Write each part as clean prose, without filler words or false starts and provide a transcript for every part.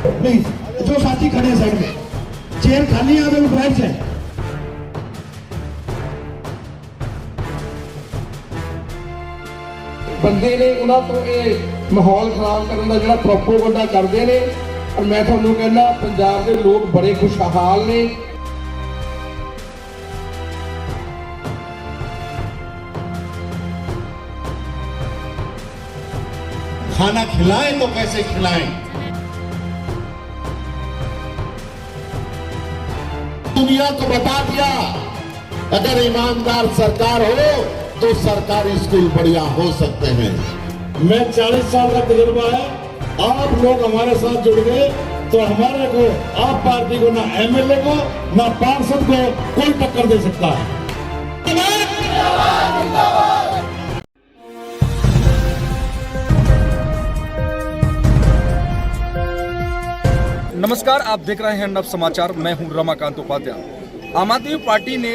Please जो साथी खड़े हैं साइड में, चेयर खाली है, अगर बैठ जाए। ਬੰਦੇ ਨੇ ਉਹਨਾਂ ਤੋਂ ਇਹ ਮਾਹੌਲ ਖਰਾਬ ਕਰਨ ਦਾ ਜਿਹੜਾ ਪ੍ਰੋਪੋਗੰਡਾ ਕਰਦੇ ਨੇ। ਔਰ ਮੈਂ ਤੁਹਾਨੂੰ ਕਹਿੰਦਾ ਪੰਜਾਬ ਦੇ ਲੋਕ ਬੜੇ ਖੁਸ਼ਹਾਲ ਨੇ। खाना खिलाएं तो कैसे खिलाएं? दुनिया को बता दिया अगर ईमानदार सरकार हो तो सरकारी स्कूल बढ़िया हो सकते हैं। मैं 40 साल का तजुर्बा है, आप लोग हमारे साथ जुड़ गए तो हमारे को, आप पार्टी को, ना एमएलए को ना पार्षद को कोई टक्कर दे सकता है। नमस्कार, आप देख रहे हैं नव समाचार। मैं हूं रमाकांत उपाध्याय। आम आदमी पार्टी ने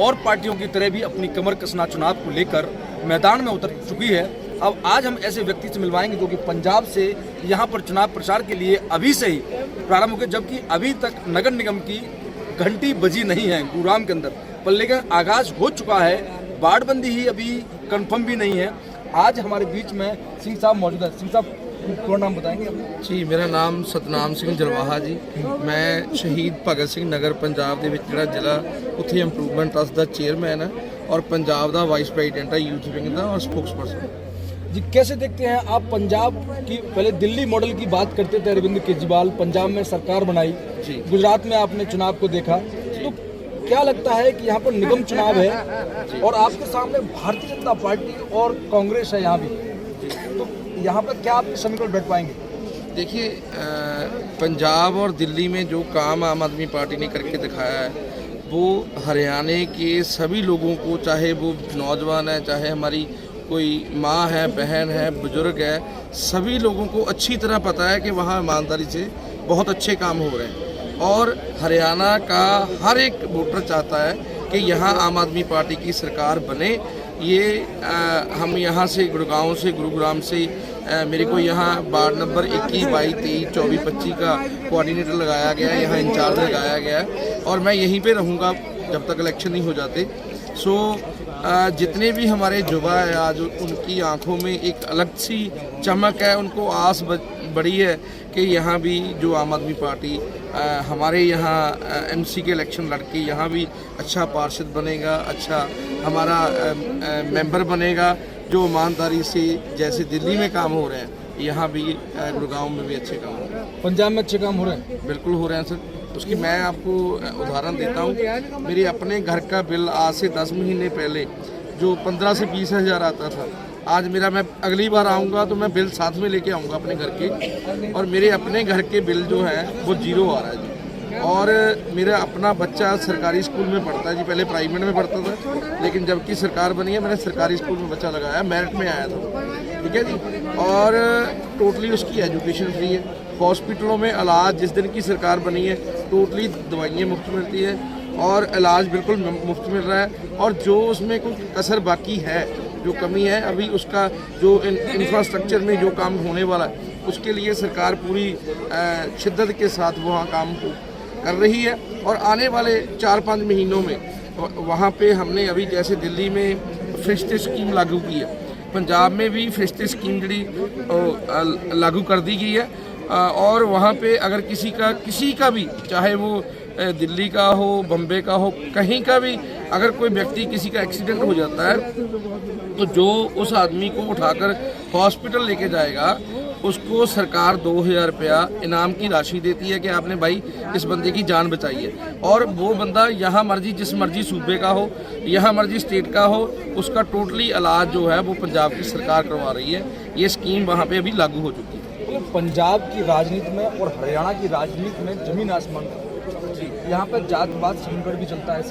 और पार्टियों की तरह भी अपनी कमर कसना चुनाव को लेकर मैदान में उतर चुकी है। अब आज हम ऐसे व्यक्ति से मिलवाएंगे जो कि पंजाब से यहां पर चुनाव प्रचार के लिए अभी से ही प्रारंभ हो गए, जबकि अभी तक नगर निगम की घंटी बजी नहीं है गुरुग्राम के अंदर, पर लेकिन आगाज हो चुका है। बाड़बंदी ही अभी कंफर्म भी नहीं है। आज हमारे बीच में सिंह साहब मौजूद है। सिंह साहब, थोड़ा नाम बताएंगे अपना? जी, मेरा नाम सतनाम सिंह जलवाहा जी। मैं शहीद भगत सिंह नगर पंजाब ਦੇ ਵਿੱਚ ਜਿਹੜਾ ਜ਼ਿਲ੍ਹਾ ਉੱਥੇ ਇੰਪਰੂਵਮੈਂਟ ਟਰਸਟ ਦਾ ਚੇਅਰਮੈਨ ਹੈ और पंजाब ਦਾ वाइस प्रेजिडेंट है यूथ विंग ਦਾ और स्पोक्स पर्सन। जी, कैसे देखते हैं आप पंजाब की? पहले दिल्ली मॉडल की बात करते थे अरविंद केजरीवाल, पंजाब में सरकार बनाई, गुजरात में आपने चुनाव को देखा, तो क्या लगता है कि यहाँ पर निगम चुनाव है और आपके सामने भारतीय जनता पार्टी और कांग्रेस है यहाँ भी, तो यहाँ पर क्या आप समीकरण बैठ पाएंगे? देखिए, पंजाब और दिल्ली में जो काम आम आदमी पार्टी ने करके दिखाया है वो हरियाणा के सभी लोगों को, चाहे वो नौजवान है, चाहे हमारी कोई माँ है, बहन है, बुजुर्ग है, सभी लोगों को अच्छी तरह पता है कि वहाँ ईमानदारी से बहुत अच्छे काम हो रहे हैं। और हरियाणा का हर एक वोटर चाहता है कि यहाँ आम आदमी पार्टी की सरकार बने। ये हम यहाँ से गुरुग्राम से मेरे को यहाँ वार्ड नंबर 21, 22, 23, 24, 25 का कोऑर्डिनेटर लगाया गया है, यहाँ इंचार्ज लगाया गया है और मैं यहीं पे रहूँगा जब तक इलेक्शन नहीं हो जाते। सो जितने भी हमारे युवा है आज, उनकी आंखों में एक अलग सी चमक है, उनको आस बड़ी है कि यहाँ भी जो आम आदमी पार्टी हमारे यहाँ एमसी के इलेक्शन लड़के यहाँ भी अच्छा पार्षद बनेगा, अच्छा हमारा मेंबर बनेगा, जो ईमानदारी से जैसे दिल्ली में काम हो रहे हैं यहाँ भी गुड़गांव में भी अच्छे काम हो रहे हैं। पंजाब में अच्छे काम हो रहे हैं? बिल्कुल हो रहे हैं सर। उसकी मैं आपको उदाहरण देता हूँ। मेरे अपने घर का बिल आज से 10 महीने पहले जो 15 से 20 हज़ार आता था, आज मेरा, मैं अगली बार आऊँगा तो मैं बिल साथ में लेके आऊँगा अपने घर के, और मेरे अपने घर के बिल जो है वो 0 आ रहा है जी। और मेरा अपना बच्चा सरकारी स्कूल में पढ़ता है जी, पहले प्राइवेट में पढ़ता था, लेकिन जब की सरकार बनी है मैंने सरकारी स्कूल में बच्चा लगाया, मेरिट में आया था, ठीक है जी। और टोटली उसकी एजुकेशन फ्री है। हॉस्पिटलों में इलाज जिस दिन की सरकार बनी है टोटली दवाइयाँ मुफ्त मिलती है और इलाज बिल्कुल मुफ्त मिल रहा है। और जो उसमें कुछ कसर बाकी है, जो कमी है अभी, उसका जो इंफ्रास्ट्रक्चर में जो काम होने वाला है उसके लिए सरकार पूरी शिद्दत के साथ वहाँ काम कर रही है। और आने वाले 4-5 महीनों में वहाँ पे हमने अभी जैसे दिल्ली में फरिश्ते स्कीम लागू की है, पंजाब में भी फरिश्ते स्कीम जी लागू कर दी गई है। और वहाँ पे अगर किसी का भी, चाहे वो दिल्ली का हो, बम्बे का हो, कहीं का भी अगर कोई व्यक्ति किसी का एक्सीडेंट हो जाता है तो जो उस आदमी को उठाकर हॉस्पिटल लेके जाएगा उसको सरकार 2000 रुपया इनाम की राशि देती है कि आपने भाई इस बंदे की जान बचाई है। और वो बंदा यहाँ मर्जी, जिस मर्जी सूबे का हो, यहाँ मर्जी स्टेट का हो, उसका टोटली इलाज जो है वो पंजाब की सरकार करवा रही है। ये स्कीम वहाँ पे अभी लागू हो चुकी है। तो पंजाब की राजनीति में और हरियाणा की राजनीति में जमीन आसमान का, यहाँ पर जातवाद समीकरण भी चलता है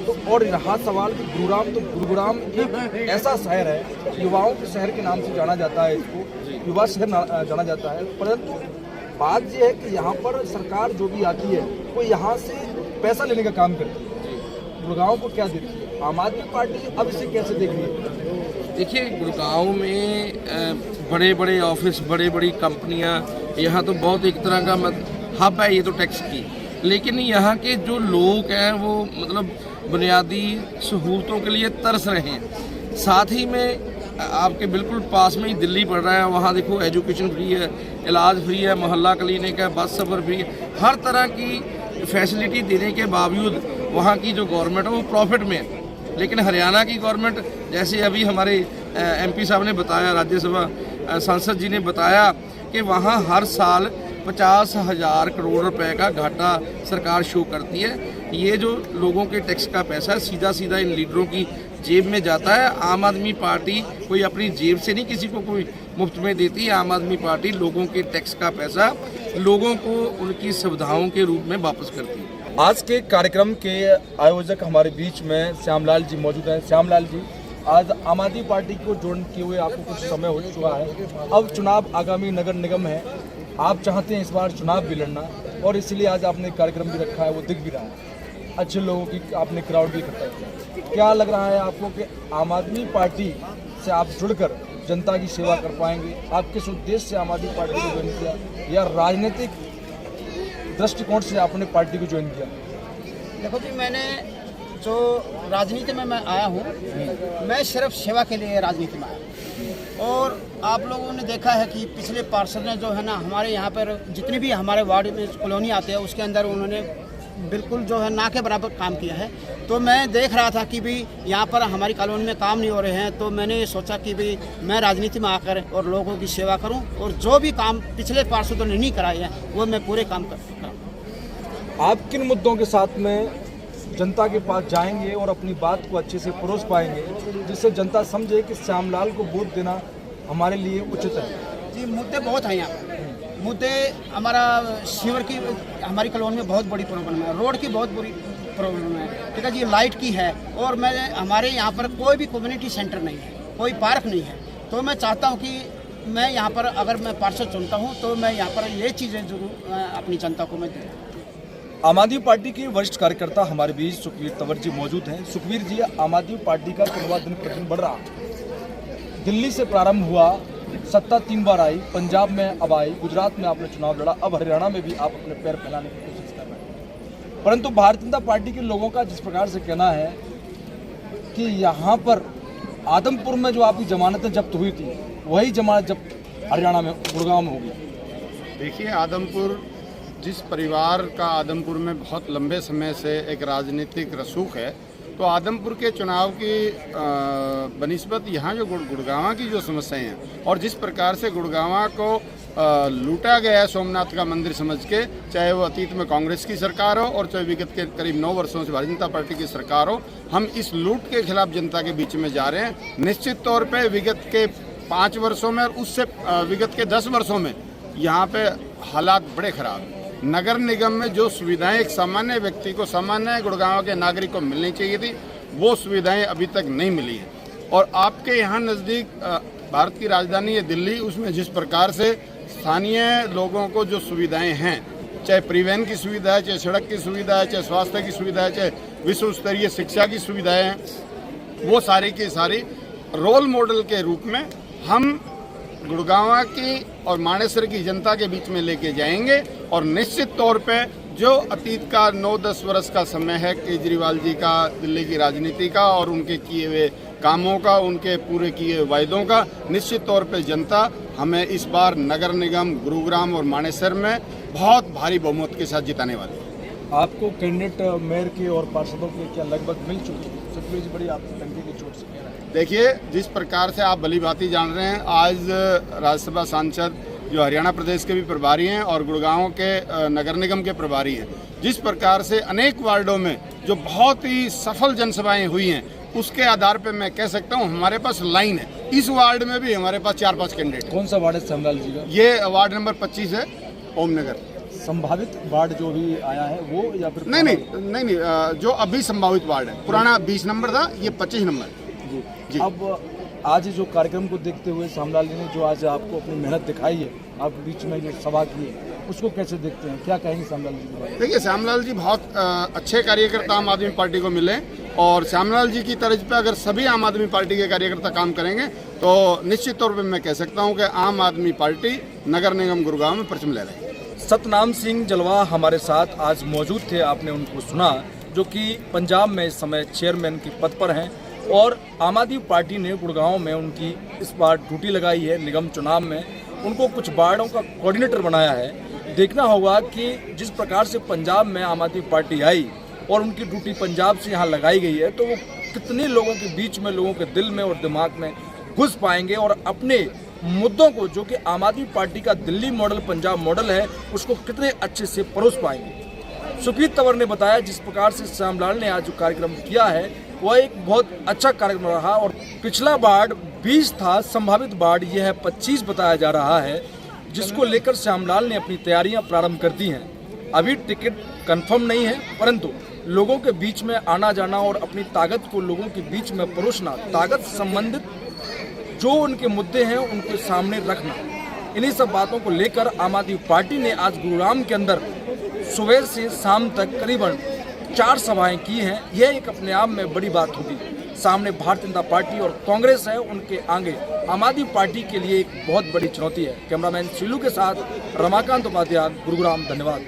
तो। और यहाँ सवाल कि गुरुग्राम एक ऐसा शहर है, युवाओं के शहर के नाम से जाना जाता है, इसको युवा शहर जाना जाता है, परंतु बात यह है कि यहाँ पर सरकार जो भी आती है वो यहाँ से पैसा लेने का काम करती है। गुड़गांव को क्या देती है आम आदमी पार्टी, अब इसे कैसे देख रही है? देखिए, गुड़गांव में बड़े बड़े ऑफिस, बड़ी बड़ी कंपनियां यहाँ तो बहुत एक तरह का हब है ये तो टैक्स की, लेकिन यहाँ के जो लोग हैं वो मतलब बुनियादी सहूलतों के लिए तरस रहे हैं। साथ ही में आपके बिल्कुल पास में ही दिल्ली पड़ रहा है, वहाँ देखो एजुकेशन फ्री है, इलाज फ्री है, मोहल्ला क्लिनिक है, बस सफ़र फ्री है, हर तरह की फैसिलिटी देने के बावजूद वहाँ की जो गवर्नमेंट है वो प्रॉफिट में है। लेकिन हरियाणा की गवर्नमेंट, जैसे अभी हमारे एमपी साहब ने बताया, राज्यसभा सांसद जी ने बताया कि वहाँ हर साल 50,000 करोड़ रुपए का घाटा सरकार शो करती है। ये जो लोगों के टैक्स का पैसा सीधा सीधा इन लीडरों की जेब में जाता है। आम आदमी पार्टी कोई अपनी जेब से नहीं किसी को कोई मुफ्त में देती है। आम आदमी पार्टी लोगों के टैक्स का पैसा लोगों को उनकी सुविधाओं के रूप में वापस करती है। आज के कार्यक्रम के आयोजक हमारे बीच में श्यामलाल जी मौजूद हैं। श्यामलाल जी, आज आम आदमी पार्टी को ज्वाइन किए हुए आपको कुछ समय हो चुका है, अब चुनाव आगामी नगर निगम है, आप चाहते हैं इस बार चुनाव भी लड़ना और इसलिए आज आपने कार्यक्रम भी रखा है, वो दिख भी रहा है, अच्छे लोगों की आपने क्राउड भी इकट्ठा किया। क्या लग रहा है आपको कि आम आदमी पार्टी से आप जुड़कर जनता की सेवा कर पाएंगे? आप किस उद्देश्य से आम आदमी पार्टी को ज्वाइन किया या राजनीतिक दृष्टिकोण से आपने पार्टी को ज्वाइन किया? देखो जी, मैंने जो राजनीति में मैं आया हूँ, मैं सिर्फ सेवा के लिए राजनीति में आया हूँ। और आप लोगों ने देखा है कि पिछले पार्षद ने जो है ना, हमारे यहाँ पर जितने भी हमारे वार्ड में कॉलोनी आते हैं उसके अंदर उन्होंने बिल्कुल जो है ना के बराबर काम किया है। तो मैं देख रहा था कि भाई यहाँ पर हमारी कॉलोनी में काम नहीं हो रहे हैं, तो मैंने ये सोचा कि भाई मैं राजनीति में आकर और लोगों की सेवा करूँ और जो भी काम पिछले पार्षदों ने नहीं कराए हैं वो मैं पूरे काम करूँ। आप किन मुद्दों के साथ में जनता के पास जाएंगे और अपनी बात को अच्छे से परोस पाएंगे जिससे जनता समझे कि श्यामलाल को वोट देना हमारे लिए उचित है? जी, मुद्दे बहुत हैं यहाँ। मुद्दे हमारा सीवर की हमारी कॉलोनी में बहुत बड़ी प्रॉब्लम है, रोड की बहुत बुरी प्रॉब्लम है, ठीक है जी, लाइट की है, और मैं हमारे यहाँ पर कोई भी कम्युनिटी सेंटर नहीं है, कोई पार्क नहीं है। तो मैं चाहता हूँ कि मैं यहाँ पर अगर मैं पार्षद चुनता हूँ तो मैं यहाँ पर ये चीज़ें जरूर अपनी जनता को मैं दूँ। आम आदमी पार्टी के वरिष्ठ कार्यकर्ता हमारे बीच सुखवीर तंवर जी मौजूद हैं। सुखवीर जी, आम आदमी पार्टी का चुनाव दिन प्रतिदिन बढ़ रहा, दिल्ली से प्रारंभ हुआ, सत्ता 3 बार आई, पंजाब में अब आई, गुजरात में आपने चुनाव लड़ा, अब हरियाणा में भी आप अपने पैर फैलाने की कोशिश कर रहे हैं। परंतु भारतीय जनता पार्टी के लोगों का जिस प्रकार से कहना है कि यहाँ पर आदमपुर में जो आपकी जमानतें जब्त हुई थी वही जमानत जब्त हरियाणा में गुड़गांव में होगी। देखिए, आदमपुर जिस परिवार का आदमपुर में बहुत लंबे समय से एक राजनीतिक रसूख है, तो आदमपुर के चुनाव की बनिस्बत यहाँ जो गुड़गांव की जो समस्याएं हैं और जिस प्रकार से गुड़गांव को लूटा गया है सोमनाथ का मंदिर समझ के, चाहे वो अतीत में कांग्रेस की सरकार हो और चाहे विगत के करीब 9 वर्षों से भारतीय जनता पार्टी की सरकार हो, हम इस लूट के खिलाफ जनता के बीच में जा रहे हैं। निश्चित तौर पे विगत के 5 वर्षों में और उससे विगत के 10 वर्षों में यहाँ पे हालात बड़े खराब हैं। नगर निगम में जो सुविधाएं एक सामान्य व्यक्ति को, सामान्य गुड़गांव के नागरिक को मिलनी चाहिए थी, वो सुविधाएं अभी तक नहीं मिली हैं। और आपके यहाँ नज़दीक भारत की राजधानी है दिल्ली, उसमें जिस प्रकार से स्थानीय लोगों को जो सुविधाएं हैं, चाहे परिवहन की सुविधा है, चाहे सड़क की सुविधा है, चाहे स्वास्थ्य की सुविधा है, चाहे विश्व स्तरीय शिक्षा की सुविधाएं हैं, वो सारी की सारी रोल मॉडल के रूप में हम गुड़गांव की और मानेसर की जनता के बीच में लेके जाएंगे। और निश्चित तौर पे जो अतीत का 9-10 वर्ष का समय है केजरीवाल जी का, दिल्ली की राजनीति का और उनके किए हुए कामों का, उनके पूरे किए वायदों का, निश्चित तौर पे जनता हमें इस बार नगर निगम गुरुग्राम और मानेसर में बहुत भारी बहुमत के साथ जिताने वाले हैं। आपको कैंडिडेट मेयर के और पार्षदों के क्या लगभग मिल चुकी है? सुखवीर जी, बड़ी आपकी टंकी की चोट से कह रहे हैं। देखिए, जिस प्रकार से आप भली भांति जान रहे हैं, आज राज्यसभा सांसद जो हरियाणा प्रदेश के भी प्रभारी हैं और गुड़गांव के नगर निगम के प्रभारी हैं, जिस प्रकार से अनेक वार्डों में जो बहुत ही सफल जनसभाएं हुई हैं, उसके आधार पर मैं कह सकता हूं हमारे पास लाइन है। इस वार्ड में भी हमारे पास 4-5 कैंडिडेट। कौन सा वार्ड है श्यामलाल जी का? ये वार्ड नंबर 25 है, ओम नगर। संभावित वार्ड जो भी आया है वो या फिर नहीं, जो अभी संभावित वार्ड है, पुराना 20 नंबर था, ये 25 नंबर जी। अब आज जो कार्यक्रम को देखते हुए श्यामलाल जी ने जो आज आपको अपनी मेहनत दिखाई है, आप बीच में जो सभा की है, उसको कैसे देखते हैं, क्या कहेंगे श्यामलाल जी? देखिए, श्यामलाल जी बहुत अच्छे कार्यकर्ता आम आदमी पार्टी को मिले और श्यामलाल जी की तर्ज पे अगर सभी आम आदमी पार्टी के कार्यकर्ता काम करेंगे तो निश्चित तौर पे मैं कह सकता हूं कि आम आदमी पार्टी नगर निगम गुड़गांव में परचम ले रहे हैं। सतनाम सिंह जलवा हमारे साथ आज मौजूद थे, आपने उनको सुना, जो कि पंजाब में इस समय चेयरमैन के पद पर हैं और आम आदमी पार्टी ने गुड़गांव में उनकी इस बार ड्यूटी लगाई है। निगम चुनाव में उनको कुछ वार्डों का कोऑर्डिनेटर बनाया है। देखना होगा कि जिस प्रकार से पंजाब में आम आदमी पार्टी आई और उनकी ड्यूटी पंजाब से यहाँ लगाई गई है, तो वो कितने लोगों के बीच में, लोगों के दिल में और दिमाग में घुस पाएंगे और अपने मुद्दों को, जो कि आम आदमी पार्टी का दिल्ली मॉडल पंजाब मॉडल है, उसको कितने अच्छे से परोस पाएंगे। सुप्रीत तंवर ने बताया जिस प्रकार से श्यामलाल ने आज जो कार्यक्रम किया है वह एक बहुत अच्छा कार्यक्रम रहा और पिछला वार्ड 20 था, संभावित वार्ड यह है 25 बताया जा रहा है, जिसको लेकर श्यामलाल ने अपनी तैयारियां प्रारंभ कर दी हैं। अभी टिकट कंफर्म नहीं है, परंतु लोगों के बीच में आना जाना और अपनी ताकत को लोगों के बीच में परोसना, ताकत संबंधित जो उनके मुद्दे हैं उनके सामने रखना, इन्हीं सब बातों को लेकर आम आदमी पार्टी ने आज गुरुग्राम के अंदर सुबह से शाम तक करीबन 4 सभाएं की हैं। यह एक अपने आप में बड़ी बात होगी। सामने भारतीय जनता पार्टी और कांग्रेस है, उनके आगे आम आदमी पार्टी के लिए एक बहुत बड़ी चुनौती है। कैमरामैन सीलू के साथ रमाकांत उपाध्याय, गुरुग्राम। धन्यवाद।